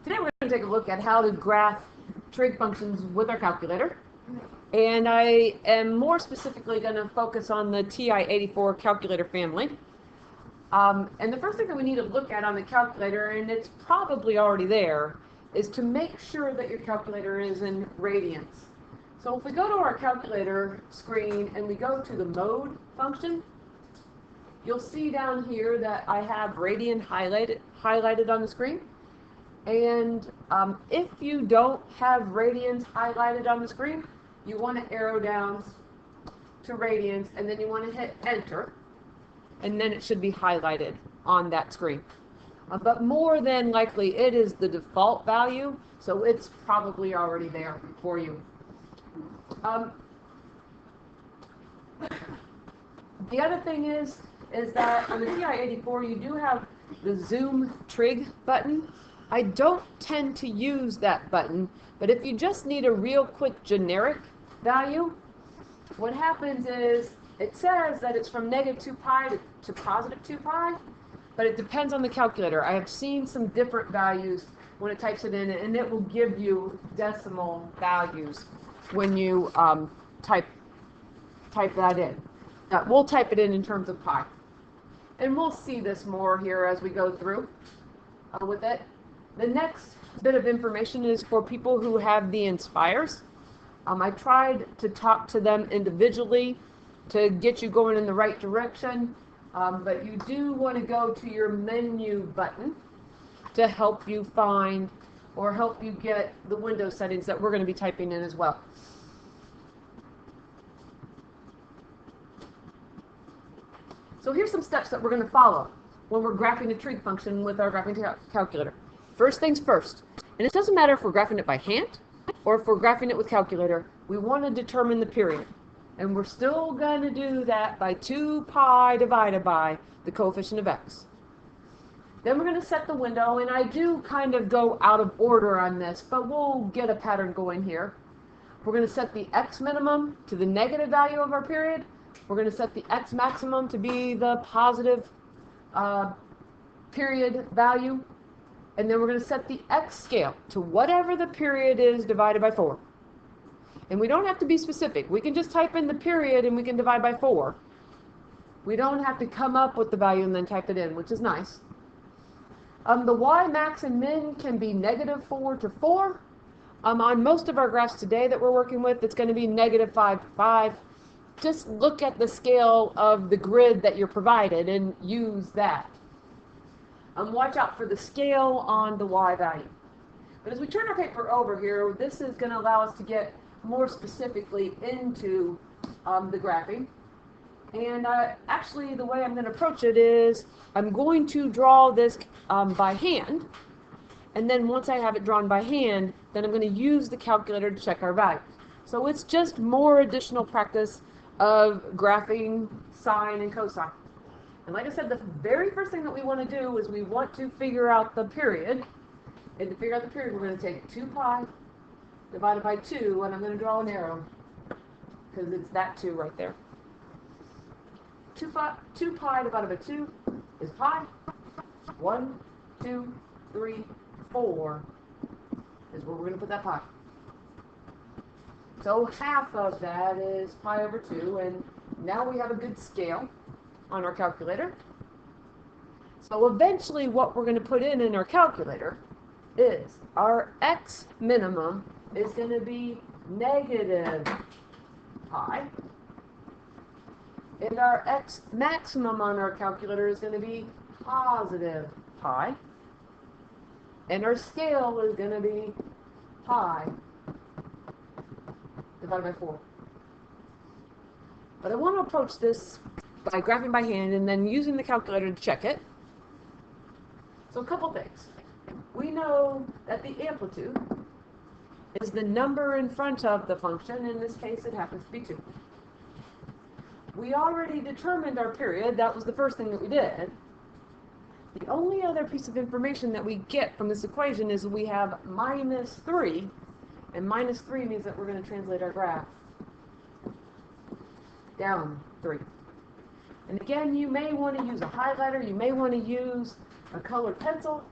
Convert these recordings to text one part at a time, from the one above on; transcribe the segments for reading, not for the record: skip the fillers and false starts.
Today we're going to take a look at how to graph trig functions with our calculator. And I am more specifically going to focus on the TI-84 calculator family. And the first thing that we need to look at on the calculator, and it's probably already there, is to make sure that your calculator is in radians. So if we go to our calculator screen and we go to the mode function, you'll see down here that I have radian highlighted on the screen. And if you don't have radians highlighted on the screen, you want to arrow down to radians, and then you want to hit enter, and then it should be highlighted on that screen. But more than likely, it is the default value, so it's probably already there for you. The other thing is that on the TI-84, you do have the zoom trig button. I don't tend to use that button, but if you just need a real quick generic value, what happens is it says that it's from -2 pi to positive 2 pi, but it depends on the calculator. I have seen some different values when it types it in, and it will give you decimal values when you type that in. We'll type it in terms of pi, and we'll see this more here as we go through with it. The next bit of information is for people who have the Inspires. I tried to talk to them individually to get you going in the right direction, but you do want to go to your menu button to help you find or help you get the Windows settings that we're going to be typing in as well. So here's some steps that we're going to follow when we're graphing a trig function with our graphing calculator. First things first, and it doesn't matter if we're graphing it by hand or if we're graphing it with calculator, we want to determine the period. And we're still going to do that by 2 pi divided by the coefficient of x. Then we're going to set the window, and I do kind of go out of order on this, but we'll get a pattern going here. We're going to set the x minimum to the negative value of our period. We're going to set the x maximum to be the positive period value. And then we're going to set the x scale to whatever the period is divided by 4. And we don't have to be specific. We can just type in the period and we can divide by 4. We don't have to come up with the value and then type it in, which is nice. The y max and min can be -4 to 4. On most of our graphs today that we're working with, it's going to be -5 to 5. Just look at the scale of the grid that you're provided and use that. Watch out for the scale on the y value. But as we turn our paper over here, this is going to allow us to get more specifically into the graphing. And actually, the way I'm going to approach it is I'm going to draw this by hand. And then once I have it drawn by hand, then I'm going to use the calculator to check our values. So it's just more additional practice of graphing sine and cosine. And like I said, the very first thing that we want to do is we want to figure out the period. And to figure out the period, we're going to take 2 pi divided by 2, and I'm going to draw an arrow because it's that 2 right there. 2 pi divided by 2 is pi. 1, 2, 3, 4 is where we're going to put that pi. So half of that is pi over 2, and now we have a good scale on our calculator. So eventually what we're going to put in our calculator is our x minimum is going to be negative pi, and our x maximum on our calculator is going to be positive pi, and our scale is going to be pi divided by 4. But I want to approach this by graphing by hand and then using the calculator to check it. So a couple things. We know that the amplitude is the number in front of the function. In this case, it happens to be 2. We already determined our period. That was the first thing that we did. The only other piece of information that we get from this equation is we have -3, and -3 means that we're going to translate our graph down 3. And again, you may want to use a highlighter, you may want to use a colored pencil.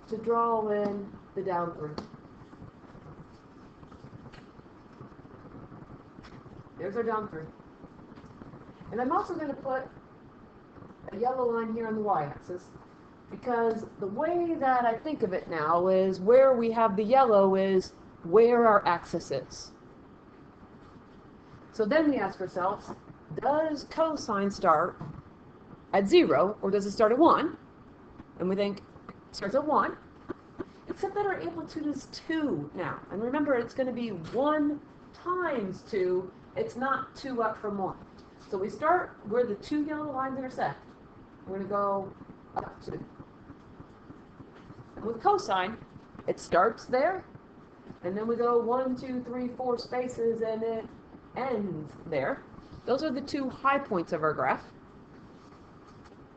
to draw in the down 3. There's our down 3. And I'm also going to put a yellow line here on the y-axis, because the way that I think of it now is where we have the yellow is where our axis is. So then we ask ourselves, does cosine start at 0 or does it start at 1? And we think it starts at 1, except that our amplitude is 2 now. And remember, it's going to be 1 times 2. It's not 2 up from 1. So we start where the 2 yellow lines intersect. We're going to go up 2. And with cosine, it starts there, and then we go 1, 2, 3, 4 spaces, and it ends there. Those are the 2 high points of our graph.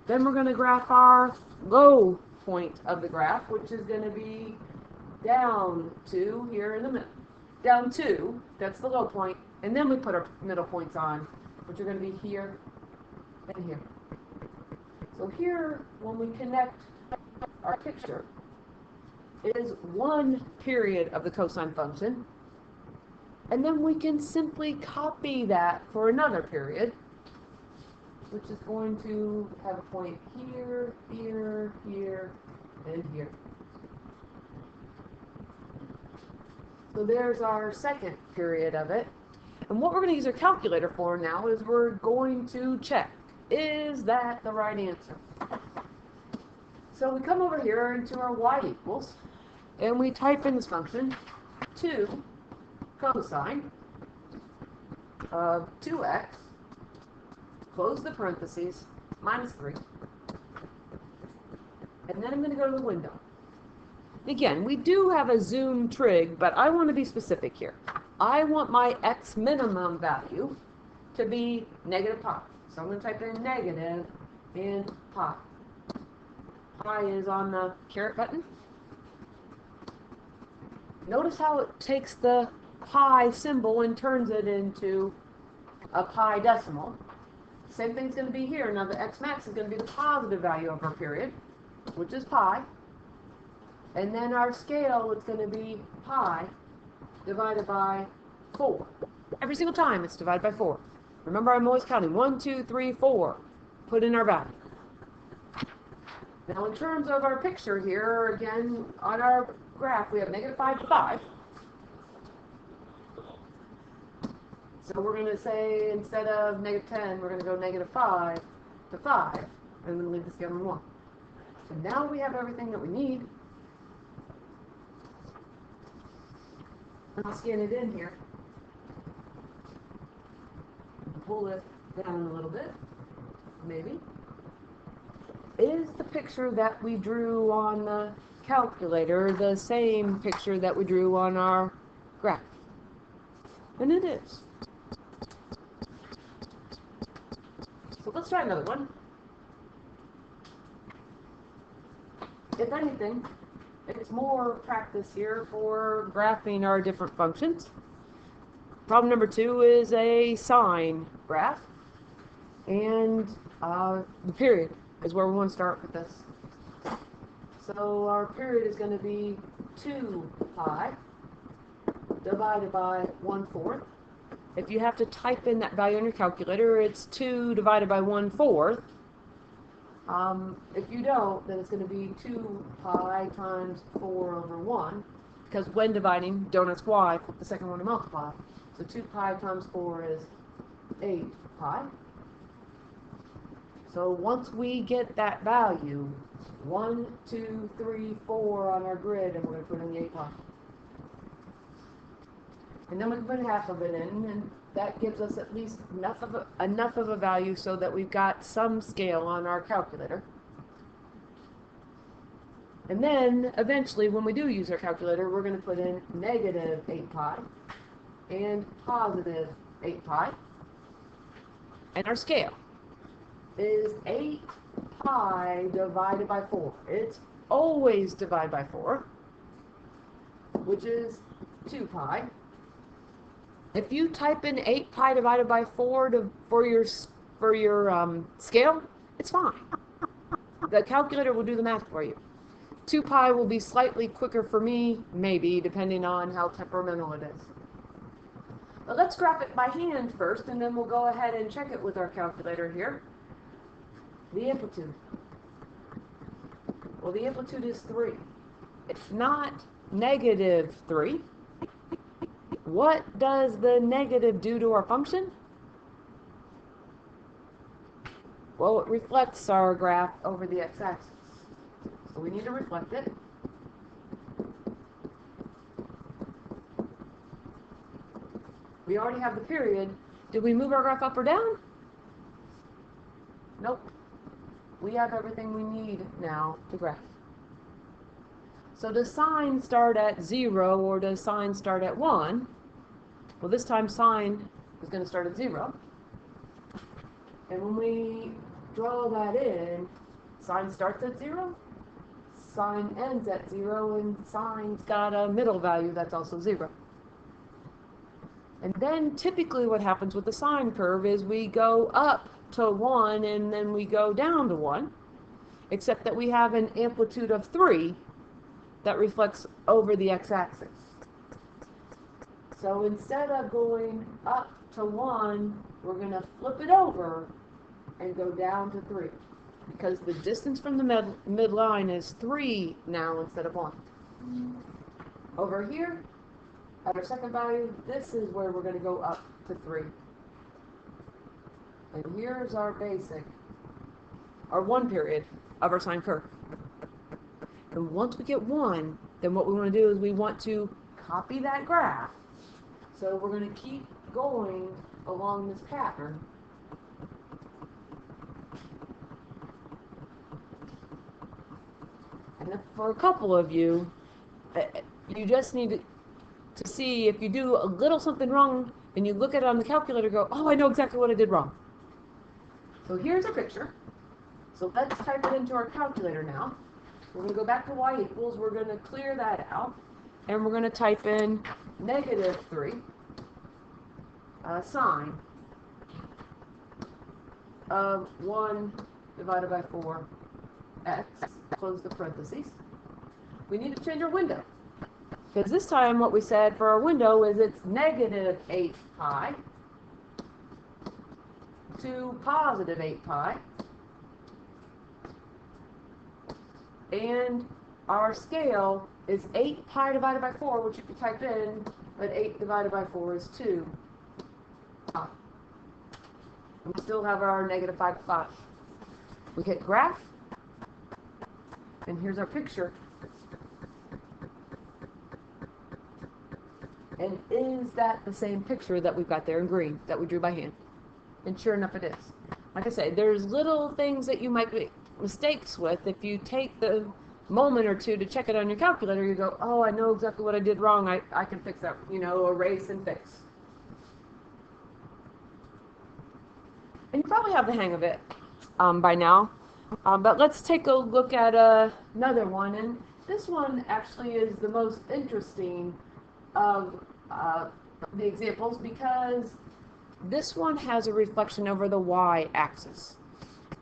Then we're going to graph our low point of the graph, which is going to be down 2 here in the middle. Down 2, that's the low point, and then we put our middle points on, which are going to be here and here. So here, when we connect our picture, is 1 period of the cosine function, and then we can simply copy that for another period, which is going to have a point here, here, here, and here. So there's our second period of it. And what we're going to use our calculator for now is we're going to check, is that the right answer? So we come over here into our y equals, and we type in this function, 2 cosine of 2x, close the parentheses, minus 3. And then I'm going to go to the window. Again, we do have a zoom trig, but I want to be specific here. I want my x minimum value to be negative pi. So I'm going to type in negative and pi. Pi is on the caret button. Notice how it takes the pi symbol and turns it into a pi decimal. Same thing's going to be here. Now the x max is going to be the positive value of our period, which is pi. And then our scale is going to be pi divided by 4. Every single time it's divided by 4. Remember, I'm always counting 1, 2, 3, 4. Put in our value. Now in terms of our picture here, again, on our graph, we have negative 5 to 5. So we're going to say, instead of negative 10, we're going to go negative 5 to 5. And I'm going to leave the scale on 1. So now we have everything that we need. And I'll scan it in here. Pull it down a little bit, maybe. Is the picture that we drew on the calculator the same picture that we drew on our graph? And it is. So let's try another one. If anything, it's more practice here for graphing our different functions. Problem number 2 is a sine graph, and the period is where we want to start with this. So our period is going to be 2 pi divided by 1/4. If you have to type in that value on your calculator, it's 2 divided by 1/4. If you don't, then it's going to be 2 pi times 4 over 1, because when dividing, don't ask why, put the second one to multiply. So 2 pi times 4 is 8 pi. So once we get that value, 1, 2, 3, 4 on our grid, and we're going to put in the 8 pi. And then we can put half of it in, and that gives us at least enough of a value so that we've got some scale on our calculator. And then, eventually, when we do use our calculator, we're going to put in negative 8 pi and positive 8 pi. And our scale is 8 pi divided by 4. It's always divided by 4, which is 2 pi. If you type in 8 pi divided by 4 for your scale, it's fine. The calculator will do the math for you. 2 pi will be slightly quicker for me, maybe, depending on how temperamental it is. But let's graph it by hand first, and then we'll go ahead and check it with our calculator here. The amplitude. Well, the amplitude is 3. It's not negative 3. What does the negative do to our function? Well, it reflects our graph over the x-axis. So we need to reflect it. We already have the period. Did we move our graph up or down? Nope. We have everything we need now to graph. So does sine start at 0 or does sine start at 1? Well, this time sine is going to start at 0. And when we draw that in, sine starts at 0, sine ends at 0, and sine's got a middle value that's also 0. And then typically what happens with the sine curve is we go up to 1 and then we go down to 1, except that we have an amplitude of 3 that reflects over the x-axis. So instead of going up to 1, we're going to flip it over and go down to 3, because the distance from the midline is 3 now instead of 1. Over here, at our second value, this is where we're going to go up to 3. And here's our basic, our 1 period of our sine curve. And once we get 1, then what we want to do is we want to copy that graph. So we're going to keep going along this pattern. And for a couple of you, you just need to see if you do a little something wrong and you look at it on the calculator and go, oh, I know exactly what I did wrong. So here's a picture. So let's type it into our calculator now. We're going to go back to y equals. We're going to clear that out. And we're going to type in negative 3 sine of 1 divided by 4 x, close the parentheses. We need to change our window, because this time what we said for our window is it's negative 8 pi to positive 8 pi. And our scale is 8 pi divided by 4, which you can type in, but 8 divided by 4 is 2 pi. We still have our negative 5 pi. We hit graph, and here's our picture. And is that the same picture that we've got there in green that we drew by hand? And sure enough, it is. Like I said, there's little things that you might make mistakes with. If you take the moment or two to check it on your calculator, you go, oh, I know exactly what I did wrong. I can fix that, erase and fix. And you probably have the hang of it by now. But let's take a look at another one. And this one actually is the most interesting of the examples, because this one has a reflection over the y-axis.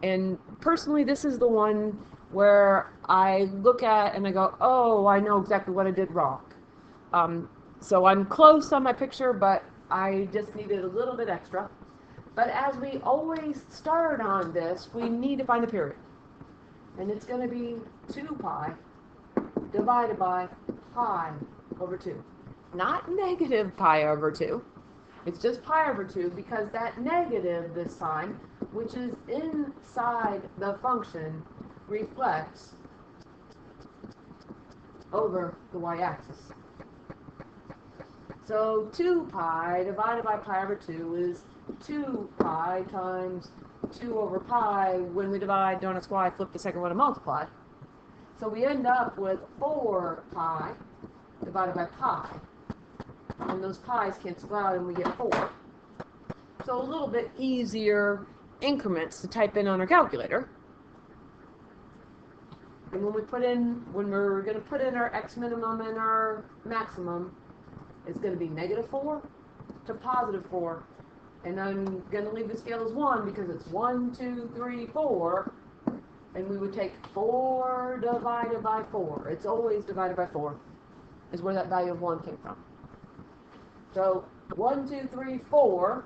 And personally, this is the one where I look at and I go, oh, I know exactly what I did wrong. So I'm close on my picture, but I just needed a little bit extra. But as we always start on this, we need to find the period. And it's going to be 2 pi divided by pi over 2. Not negative pi over 2. It's just pi over 2, because that negative this time, which is inside the function, reflects over the y-axis. So 2 pi divided by pi over 2 is 2 pi times 2 over pi. When we divide, don't ask why, flip the second one and multiply. So we end up with 4 pi divided by pi. And those pi's cancel out and we get 4. So a little bit easier increments to type in on our calculator. And when we're going to put in our x minimum and our maximum, it's going to be negative 4 to positive 4. And I'm going to leave the scale as 1 because it's 1, 2, 3, 4. And we would take 4 divided by 4. It's always divided by 4, is where that value of 1 came from. So 1, 2, 3, 4.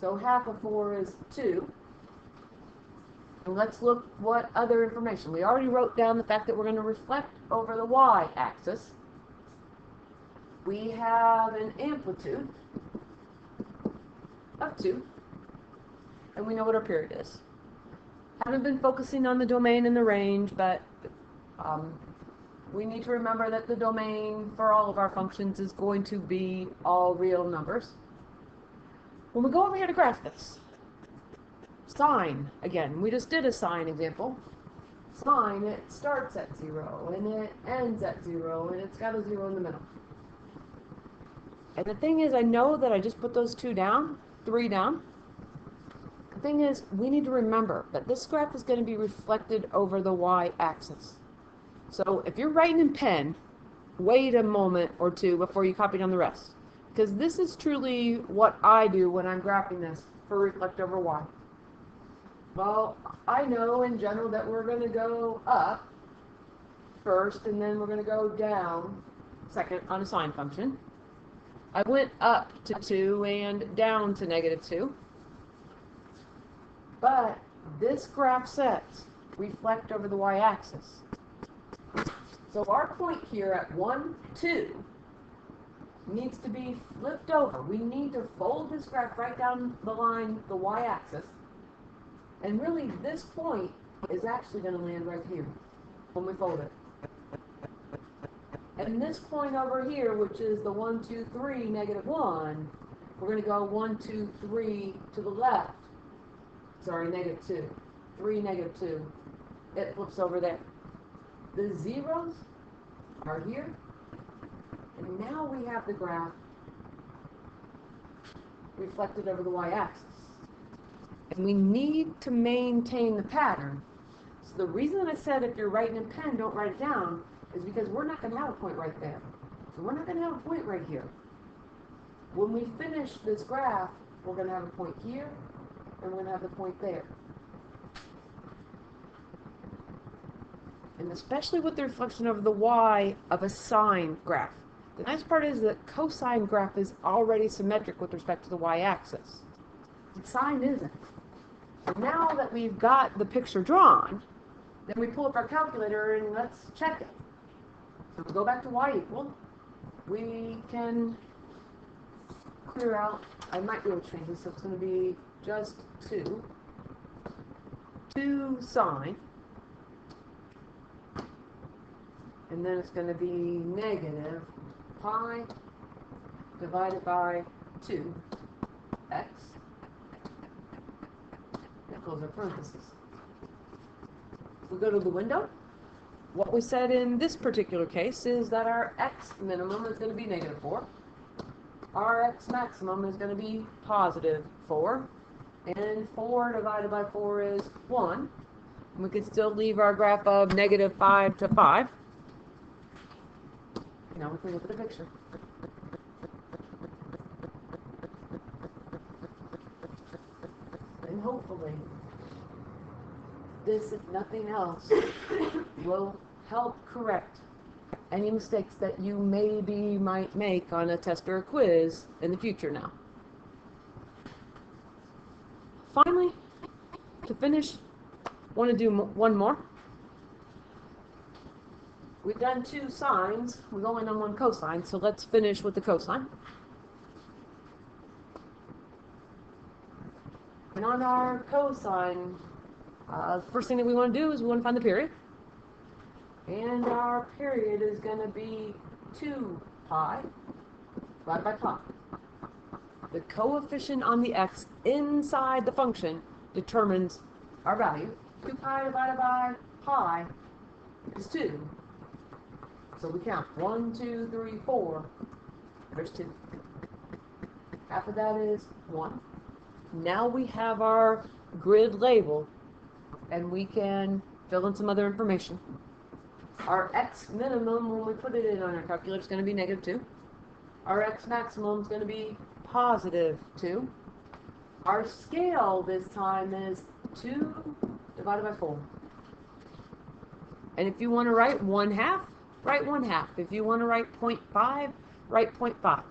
So half of 4 is 2. And let's look what other information. We already wrote down the fact that we're going to reflect over the y-axis. We have an amplitude of 2. And we know what our period is. Haven't been focusing on the domain and the range, but we need to remember that the domain for all of our functions is going to be all real numbers. When we go over here to graph this, sine, again, we just did a sine example. Sine, it starts at 0, and it ends at 0, and it's got a 0 in the middle. And the thing is, I know that I just put those 3 down. The thing is, we need to remember that this graph is going to be reflected over the y-axis. So if you're writing in pen, wait a moment or two before you copy down the rest. Because this is truly what I do when I'm graphing this for reflect over y. Well, I know in general that we're going to go up first, and then we're going to go down second on a sine function. I went up to 2 and down to -2. But this graph says reflect over the y-axis. So our point here at 1, 2 needs to be flipped over. We need to fold this graph right down the line, the y-axis. And really, this point is actually going to land right here when we fold it. And this point over here, which is the 1, 2, 3, -1, we're going to go 1, 2, 3 to the left. Sorry, -2. 3, -2. It flips over there. The zeros are here. And now we have the graph reflected over the y-axis. And we need to maintain the pattern. So the reason I said if you're writing in pen, don't write it down, is because we're not going to have a point right there. So we're not going to have a point right here. When we finish this graph, we're going to have a point here, and we're going to have the point there. And especially with the reflection over the y of a sine graph. The nice part is that cosine graph is already symmetric with respect to the y-axis. Sine isn't. So now that we've got the picture drawn, then we pull up our calculator and let's check it. So to go back to y equal, we can clear out, I might be able to change this, so it's going to be just 2 sine, and then it's going to be negative pi divided by 2x, and close our parentheses. We go to the window. What we said in this particular case is that our x minimum is going to be -4. Our x maximum is going to be +4. And 4 divided by 4 is 1. And we can still leave our graph of -5 to 5. Now we can look at the picture. And hopefully, this, if nothing else, will help correct any mistakes that you might make on a test or a quiz in the future now. Finally, to finish, want to do one more. We've done 2 sines. We've only done 1 cosine, so let's finish with the cosine. And on our cosine, first thing that we want to do is we want to find the period. And our period is going to be 2 pi divided by pi. The coefficient on the x inside the function determines our value. 2 pi divided by pi is 2. So we count 1, 2, 3, 4. There's 2. Half of that is 1. Now we have our grid label, and we can fill in some other information. Our x minimum, when we put it in on our calculator, is going to be -2. Our x maximum is going to be +2. Our scale this time is 2 divided by 4. And if you want to write 1/2, write 1/2. If you want to write 0.5, write 0.5.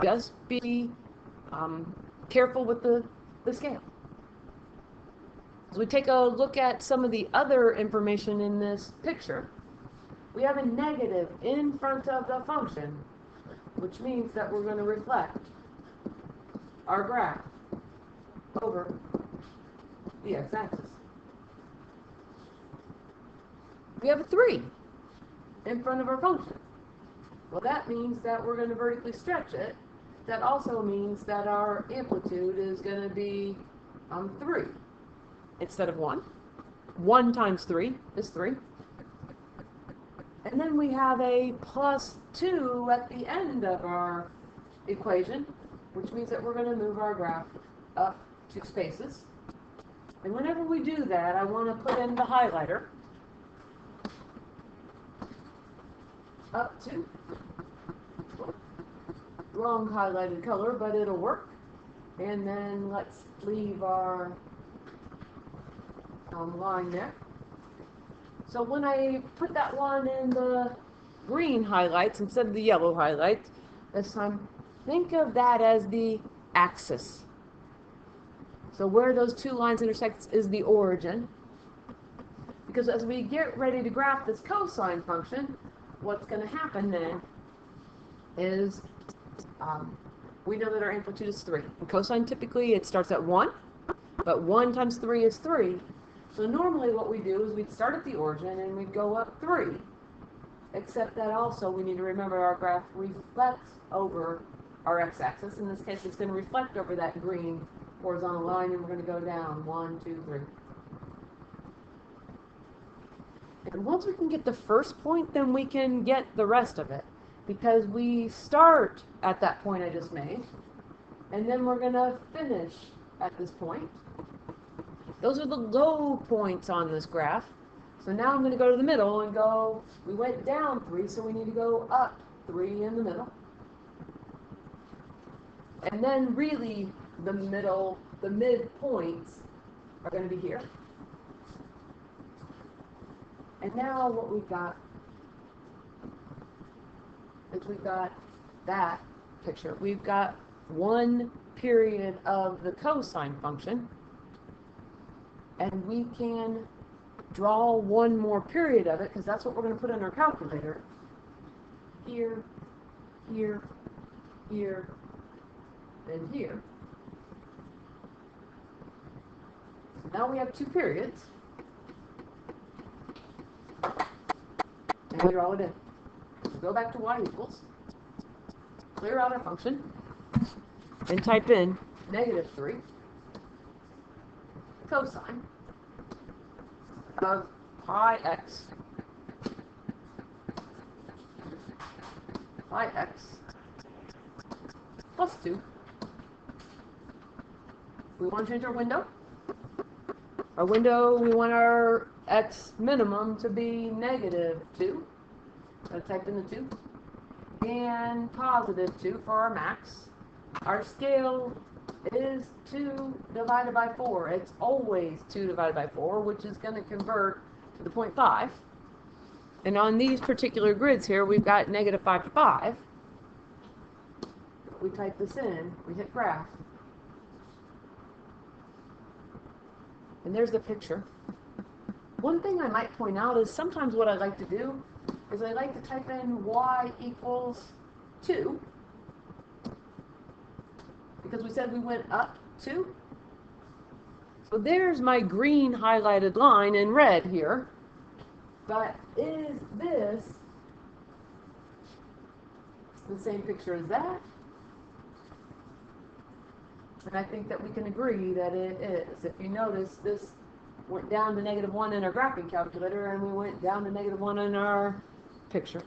Just be careful with the scale. As we take a look at some of the other information in this picture, we have a negative in front of the function, which means that we're going to reflect our graph over the x-axis. We have a 3 in front of our function. Well, that means that we're going to vertically stretch it. That also means that our amplitude is going to be 3 instead of 1. 1 times 3 is 3. And then we have a +2 at the end of our equation, which means that we're going to move our graph up 2 spaces. And whenever we do that, I want to put in the highlighter up 2. Wrong highlighted color, but it'll work. And then let's leave our line there. So when I put that one in the green highlights instead of the yellow highlights this time, think of that as the axis. So where those 2 lines intersect is the origin. Because as we get ready to graph this cosine function, what's going to happen then is we know that our amplitude is 3. In cosine, typically it starts at 1, but 1 times 3 is 3. So normally what we do is we'd start at the origin and we'd go up 3, except that also we need to remember our graph reflects over our x-axis. In this case, it's going to reflect over that green horizontal line, and we're going to go down 1, 2, 3. And once we can get the first point, then we can get the rest of it, because we start at that point I just made, and then we're going to finish at this point. Those are the low points on this graph. So now I'm going to go to the middle and go, we went down 3, so we need to go up 3 in the middle. And then really the midpoints are going to be here. And now what we've got is we've got that picture. We've got one period of the cosine function, and we can draw one more period of it, because that's what we're going to put in our calculator. Here, here, here, and here. Now we have 2 periods. And we draw it in. Go back to y equals. Clear out our function. And type in -3 cosine of pi x plus 2. We want to change our window. Our window, we want our x minimum to be -2. So type in the 2. And +2 for our max. Our scale is 2 divided by 4. It's always 2 divided by 4, which is going to convert to the 0.5. And on these particular grids here, we've got -5 to 5. We type this in, we hit graph. And there's the picture. One thing I might point out is sometimes what I like to do is I like to type in y equals 2. Because we said we went up 2. So there's my green highlighted line in red here. But is this the same picture as that? And I think that we can agree that it is. If you notice, this went down to -1 in our graphing calculator, and we went down to -1 in our picture.